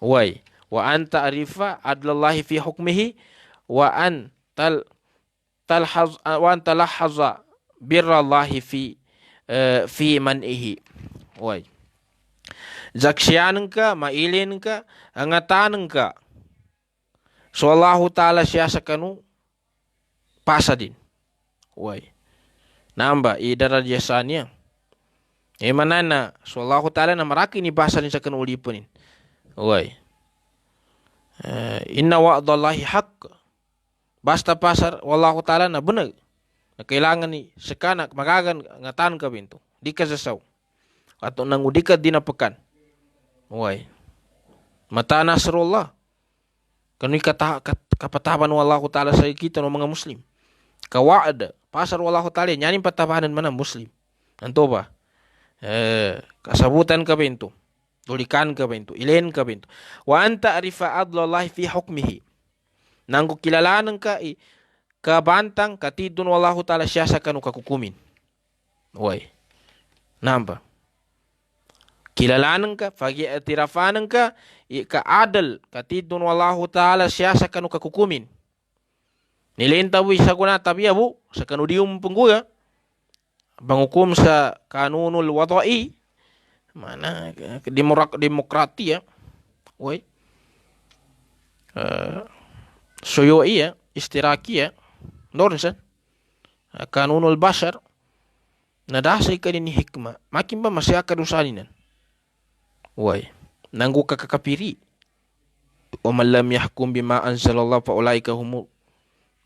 Wai. Wa an ta'rifa adlallahi fi hukmihi wa an talahhaza birrallahi fi man'ihi. Wai. Zaksiyanan ka, mailin ka, angatanan ka. So Allah Ta'ala siya sa kanu pasa din. Wai. Namba idarajasannya. Manana so Allah Ta'ala na maraki ni pasa din sa kanu ulipunin. Wai. Inna wa'dallahi haqq. Basta pasar wallahu Ta'ala na benar. Na kailangan ni sekanak magagan ngatan ka bintu. Di ka sasaw. Atau nang udika dinapakan. Wai. Mata nasrullah. Kanu kapataban wallahu Ta'ala sa kita no mga muslim. Kawa'ada. Pasar wallahu Ta'ala nyanin patabanan mana muslim. Anto ba? Kasabutan ka bintu. Tulikan ka bintu. Ilen ka bintu. Wa anta arifa adlallahi fi hukmihi. Nanggu kilalanan ka kabantang katidun wallahu Ta'ala siya sa kanu kakukumin. Wai. Namba. Kilalanan ka, fagiatirafanan ka, ka-adal, katidun wallahu Ta'ala siya sa kanu kakukumin. Nilenta bu isa kuna tabiya bu, sa kanu dium pengguya, bangukum sa kanunul wada'i, mana demokrati ya, woi, suyoi ya, istiraki ya, norsan, kanunul bashar, nadasay ka din hikmah, makin ba masya kadusaninan. Wai, nanggu kakapiri. Wa man lam yahkum bima anzalallah fa ulaika humul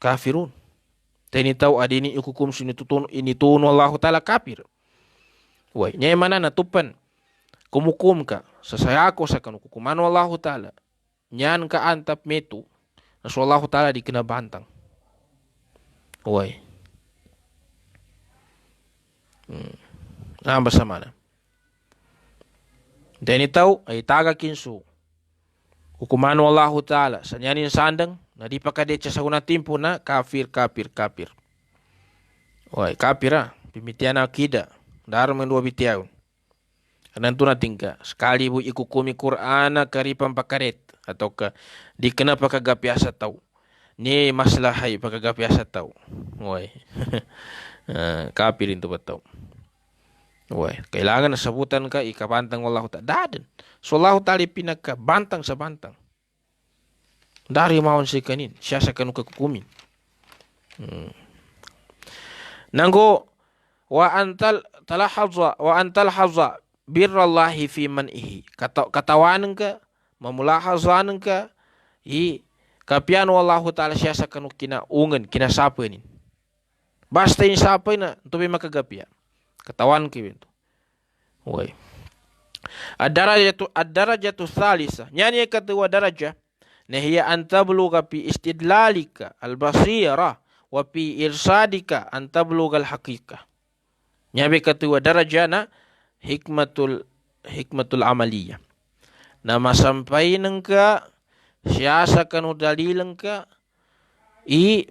kafirun. Tani tahu adini hukum sini tun Allah Ta'ala kafir. Wai, nyai mana natupan kumukum ka sasayako sa kanu hukuman Allah Ta'ala. nyan ka antap metu. Nasu Allah Ta'ala dikena bantang. Woi. Nah bersama na. Dan tahu ay taga kinsu. Hukuman Allah Ta'ala. Sanyanin sandang. Na di pakadecha sa una timpo na kafir. Woi kafir pimitian akida. Daram yang dua bitiaun. Nantu na tingka. Sekali bu ikukumi Qur'ana karipang pakaret. Atau ke dikena pakagapiasa tahu. Ni masalah hai pakagapiasa tahu. Woi. Kafir itu betul. Woi, kailangan na sabutan ka ikabantang Allah Ta'ala. Daden. So Allah Ta'ala pinaka bantang sa bantang. Dari mawon si kanin. Siya sa kanu kakukumin. Nanggo wa antal haza birrallahi fi man'ihi. Katawanan ka, mamulahazanan ka, kapian Allah Ta'ala siya sa kanu kinaungan, kinasapanin. Basta yung sapay na, ito may makagapya. Katawan ka yun. Uy. Ad-darajatu thalisa. Yan yung katawa daraja. Nahiya an tabluga fi istidlalika al-basira wa fi irsadika an tabluga al-haqiqah. Nyabi katawa daraja na hikmatul amaliyah. Na masampay ng ka, siyasa kanu dalilang ka,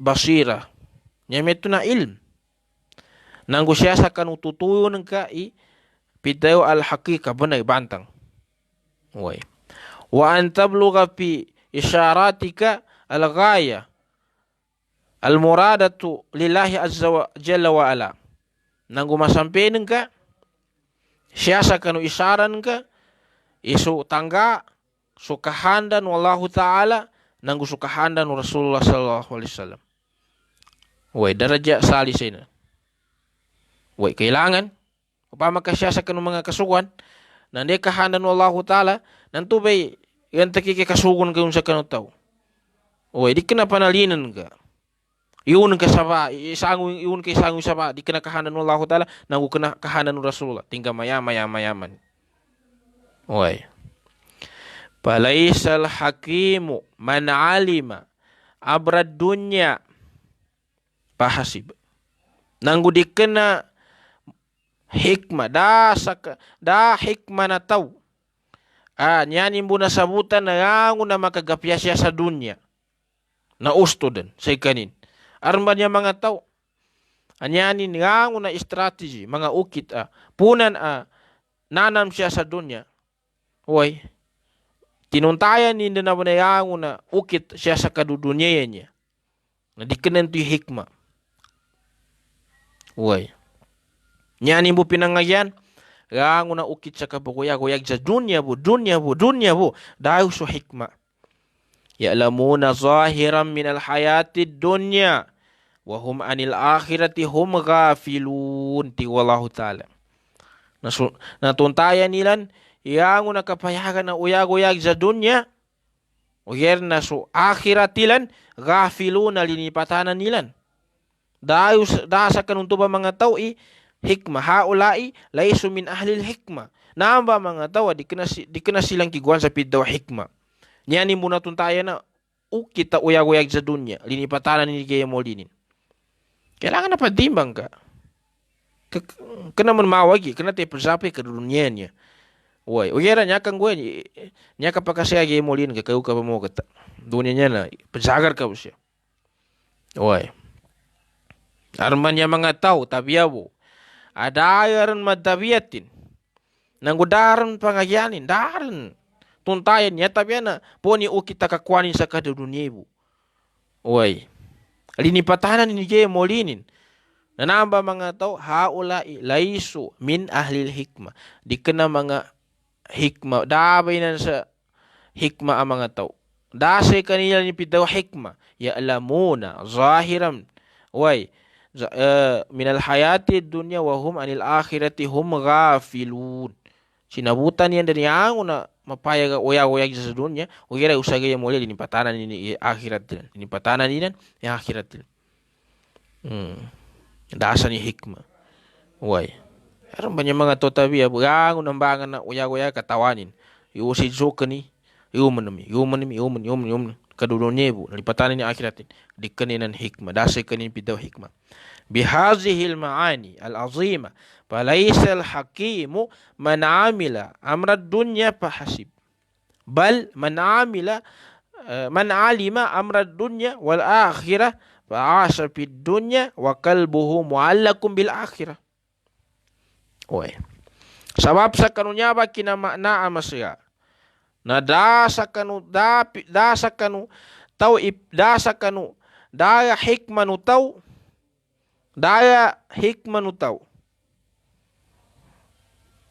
basira. Nyabi ito na ilm. Nanggo siyasa kanu tutuyo ng ka, pidayo al-haqiqah, banay bantang. Uy. Wa an tabluga fi isyaratika al-ghaya al-muradatu lillahi azza wa jalla wa ala. Nanggo masampein ka, siyasa kanu isaran ka, isu tangga, sukahandan wallahu ta'ala, nanggo sukahandan Rasulullah sallallahu alaihi wasallam. Way, daraja salisina. Way, kailangan, upama ka siyasa kanu mga kasugan, nandi kahandan wallahu ta'ala, nanto bay, yan takikikasugun ka yung sa kanu tao. Way, di ka na panalinan ka. Iyon ka saba, iyon ka isangu saba, di ka na kahanan ng Allah Ta'ala, nanggu ka na kahanan ng Rasulullah. Tingga mayaman. Way. Palaisal hakimu man alima abrad dunya pahasib. Nanggu di ka na hikmah, da hikmah na tao. Nyanin mo na sabutan na yango na makagapya siya sa dunya. Na usto din, sa ikanin. Arman niya mga tao. Anyanin yango na strategy, mga ukit punan nanam siya sa dunya. Uy, tinuntayan ni na yango na ukit siya sa kadudunya niya. Na di kanan to hikmah. Uy. Nyanin mo pinangagyan, yango na ukit sa kabukuyag sa dunya bu. Dahil sa hikmah. Ya'lamuna zahiran minal hayatid dunya. Wahum anil akhirati hum ghafilun. Ti wallahu ta'ala. Natuntayan nilan, yang nakapayagan na uyag-uyag sa dunya. Uyer na so akhiratilan, ghafilun na linipatanan nilan. Dahil sa kanuntuba mga tao, hikmah haulai laisu min ahlil hikmah. Namba mga tao, di kena silang kiguan sa pidaw hikmah. Nyani muna tuntayan na kita uyag-uyag sa dunya. Linipatanan ni kaya mo linin. Kailangan na padimbang ka. Kena mawagi, kena tayo persapi ke dunia niya. Uy, uyera niya kang gue, niya kapakasya kaya mo linin, kakaw ka pa mo kata. Dunia niya na, pensagar ka po siya. Uy. Arman niya mga tao, tabiyawo. Adayaran madabiyatin. Nanggudaran pangagyanin, daran. Tuntayan niya, tapi na, po ni kita kakwanin sa kadudunia ibu. Uy. Linipatanan ni kaya mo linin. Nanamba mga tao, haulai laisu min ahlil hikmah. Di kena mga hikmah. Dabay na sa hikmah ang mga tao. Dasay kanila ni pitaw hikmah. Ya'lamuna zahiran. Way. Minal hayati dunya wahum anil akhirati hum ghafilun. Sinabutan yan dari ang una mapayag uyag-uyag sa dunya. Ugira usagay mo li patanan ni akhirat din. Patanan ni akhirat din. Dasa ni hikmah. Way. Aron ba niya mga totabi ang unang bangan na uyag-uyag katawanin. Iusid so ka ni. yuman kadudunya ibu lipatan ini akhiratin dikenin hikmah dasa kenin pidaw hikmah bihazihil ma'ani al-azimah falaysa al-hakimu man amila amra dunya fahasib bal man alima amra dunya wal akhirah fa'asha fid dunya wa qalbuhu mu'allakum bil akhirah. Sabab sa kanunya ba kina makna amasya na dasa kanu daya hikmanu tau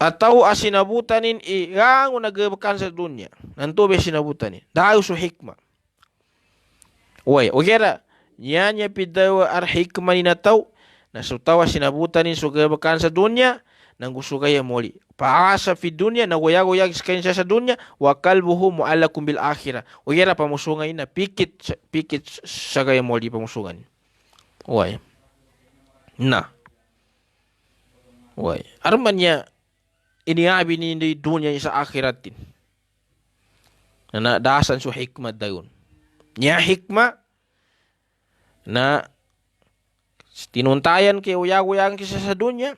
atau asinabutanin yang nagabakan sa dunya nanto be sinabutanin dahil su hikmah ogera nyanya pidaw ar hikmah ni tau na su tawa sinabutanin su gabakan sa dunya nang gusto kaya moli paasa fi dunya na goyag skain sa dunya wa qalbuhu mu'allakum bil akhirah ogera pamusungan ina pikit sa kaya moli pamusungan armannya ini abi ni di dunia sa akhiratin na dasan su hikmah dayon nya hikmah na tinuntayan ke uyag-uyag ki sa dunya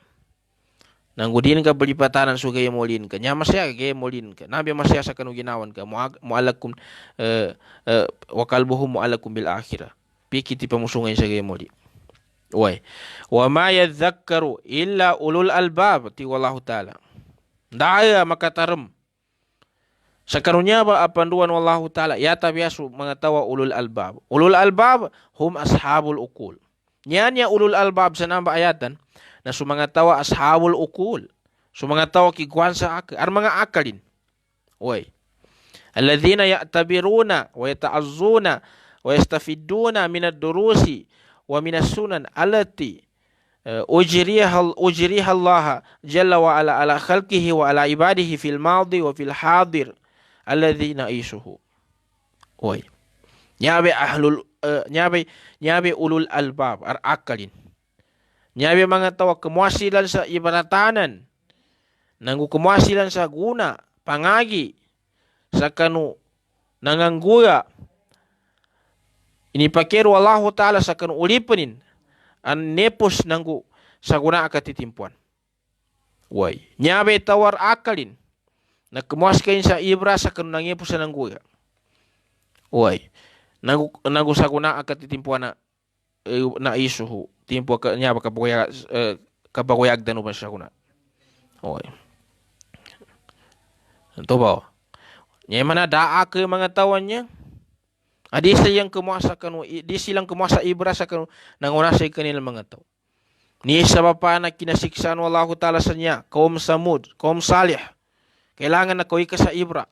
nanggudin ka belipatanan su gaya molin ka nya masya gaya molin ka nabi masya sa kanu ginawan ka mu'allakum wa qalbuhu mu'allakum bil akhirah pikiti pamusungan sa gaya molin wa ma yadhakkaru illa ulul albab ti wallahu ta'ala daya makataram sa karunya ba apanduan wallahu ta'ala ya tabiasu mengatawa ulul albab hum ashabul ukul nyanya ulul albab sa namba ayatan na sumangatawa ashabul ukul sumangatawa kigwansa ar mga akalin alladhina ya'tabiruna wa yata'azzuna wa yastafiduna min ad-durusi wa min as-sunan allati ujriha Allah jalla wa ala khalqihi wa ala ibadihi fil madi wa fil hadir alladhina isuhu nyabe ulul albab ar akalin nyabe mga tawa kemuasilan sa ibaratanan nanggu kemuasilan sa guna pangagi sa kanu nanganggura ini pakeru Allah ta'ala sa kanu ulipanin an nepos nanggu sa guna akatitimpuan nyabe tawar akalin na kemuaskan sa ibra sa kanu nangepos sa nanggura nanggu sa guna akatitimpuan na isuhu timpo nya kapagoyag danu ba siya kuna ito ba nya mana daa ke mga tawannya adi silang kemuasa kanu di silang kemuasa ibrasa kanu nangunasay kanila mga taw ni sabapa na kinasiksaan wallahu ta'ala sa niya kaum Samud kaum Salih kailangan na koy ka sa ibra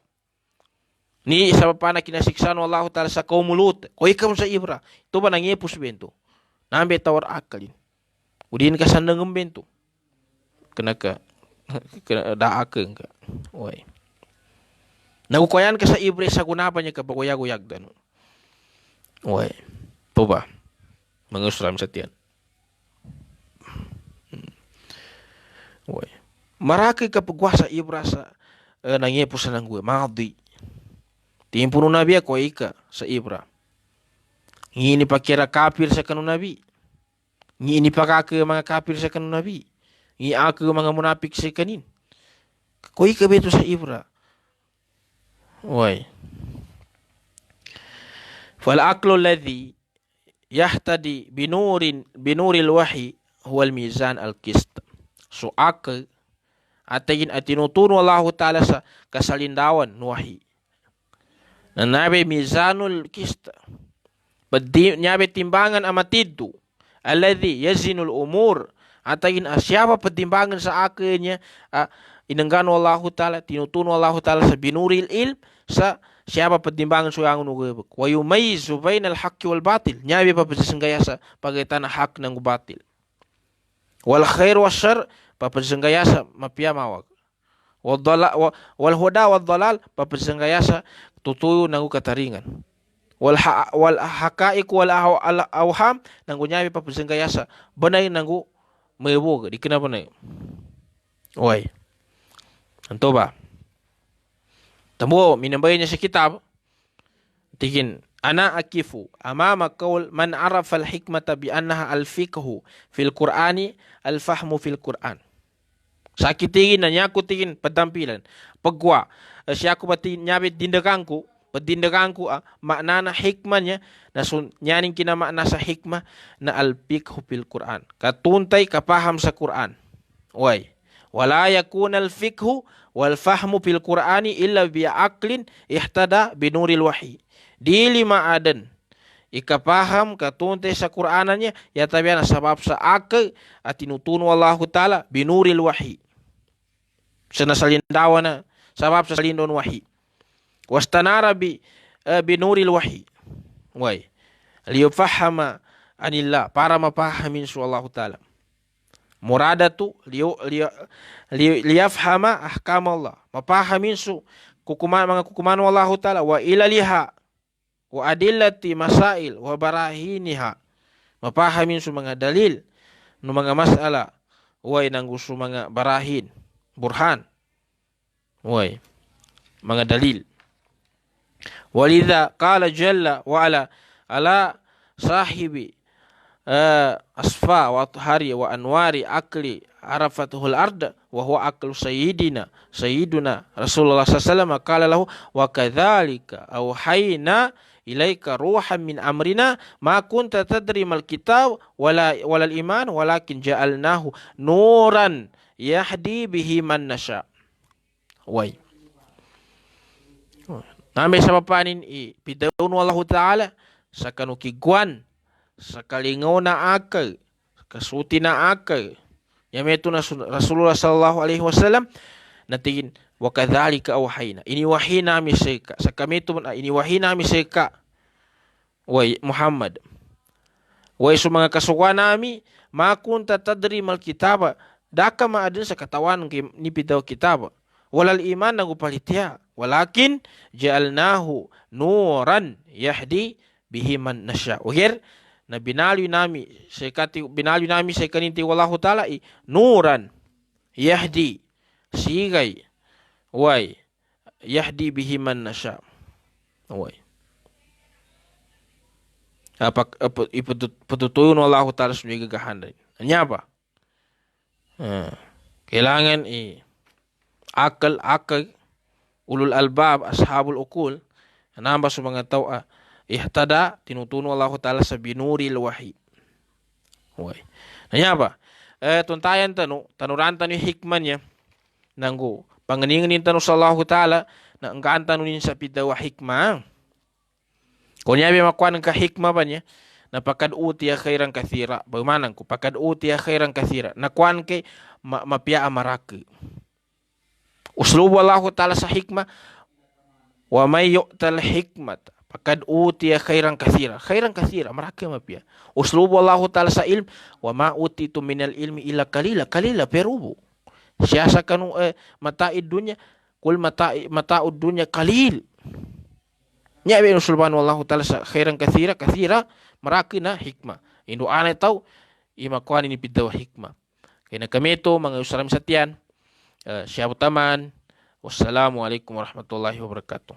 ni sabapa na kinasiksaan wallahu ta'ala sa kaum Lut koy ka sa ibra ito ba nangipos bento nambe tawar akalin udin ka sandang bento kena daakeng ka nagukoyan ka sa ibre sa gunapa niya ka pagoyag-uyag danu to ba mangusram sa tiyan maraki ka pagwa sa ibra sa nangipo sa nanggue madi timpo no nabi ko ika sa ibra ini pakira kafir sa kanu nabi ini pakake mga kafir sa kanu nabi ini aku mga munafik sa kanin koi ka beto sa ibra fal aqlu alladhi yahtadi binuril wahyi huwal mizan al-qist so akal atayin atinutun wallahu ta'ala sa kasalindawan wahyi na nabi mizanul qist nyabe timbangan amatiddu alladhi yazinul umur atayin asyaba pertimbangan sa akhirnya inenggan wallahu ta'ala tinutun wallahu ta'ala sa binuril ilm sa siapa pertimbangan so yang nugebek wa yumayyizu bainal haqqi wal batil nyabe papasenggaya sa pagaitan hak nang batil wal khair was syarr papasenggaya sa mapiamawag wal huda wad dalal papasenggaya sa tutuyo nang kataringan wal haqaiq wal awham nanggo nyabi papasenggayasa banay nanggo mayebog di kenapa nay anto ba Tambo minambayanya sa kitab tigin ana akifu amama qaul man arafa al hikmata bi annaha al fiqhu fil qur'ani al fahmu fil qur'an. Sakit tingin na niya ko tingin padampilan. Pagwa, siya ko pati nyabit dindakanku, padindakanku makna na hikmah niya, na nyaning kinamakna sa hikmah na al-fiqhu fil Quran. Katuntay kapaham sa Quran. Way. Wala yakuna al-fiqhu wal fahmu fil Qurani illa bi aqlin ihtada binuril wahyi. Dili maadan ikapaham katuntay sa Quranannya ya tabiana sabab sa akal at tinutuno Allah Ta'ala binuril wahyi. Sinasalindawa na sabab sa salindon wahyi. Wastanara binuril wahyi. Way. Liyufahama anillah para mapahamin su Allah Ta'ala. Muradatu liyafhama ahkam Allah. Mapahamin su mga kukuman Allah Ta'ala wa ilaliha wa adillati masail wa barahiniha. Mapahamin su mga dalil no mga masala way nang gusto mga barahin burhan way mga dalil. Walidha qala jalla wa ala sahibi asfa wa athari wa anwari akli arafatuhul arda wa huwa aklu sayyiduna Rasulullah sallallahu qala lahu wa kadzalika auhayna ilaika ruhan min amrina ma kunta tadri mal kitab walal iman walakin ja'alnahu nuran yahdi bihi man nasha. Way. Nami sa papanin pidawon Allah Ta'ala sa kanukiguan sa kalingaw na akal, kasuti na akal. Yameto na Rasulullah sallallahu alaihi wasallam natingin wa kadzalika awhayna. Iniwahi nami sa kami to iniwahi nami sa way Muhammad. Way sa mga kasuwa nami makunta tadri mal kitaba daka maadin sa katawan ni pidaw kitaba. Walal iman nagupalitya walakin ja'alnahu nuran yahdi bihi man nasya. Uhir na binalyo nami sa kaninti wallahu ta'ala nuran yahdi sigay way yahdi bihi man nasya. Way ipatutuyo ng Allah Ta'ala sa mga gagahan rin. Anya ba? Kailangan akal ulul albab ashabul ukul namba sa mga tao ihtada tinutuno Allah Ta'ala sa binuril wahyi. Way. Anya ba? Tuntayan tanuran tanu hikman niya nanggo panganingin tanu sa Allah Ta'ala na anggaan tanunin sa pidawa hikmah. Kunya bi makuan ka hikmah ba niya na pakad utiya khairan kathira. Bagaimana ko pakad utiya khairan kathira. Nakuan kay mapia amaraki. Uslubu Allah Ta'ala sa hikmah wa may yu'tal hikmat pakad utiya khairan kathira. Khairan kathira maraki mapia. Uslubu Allah Ta'ala sa ilm wa ma utitu minal ilmi illa kalila perubu. Siya sa kanu mata'id dunya kul mata'ud dunya kalil. Nya be sulban wallahu ta'ala sa khairan kathira maraki na hikmah. Indo anay taw imakuan ini pidaw hikmah. Kaya kami ito mga usalam satian. Syabutaman. Wassalamualaikum warahmatullahi wabarakatuh.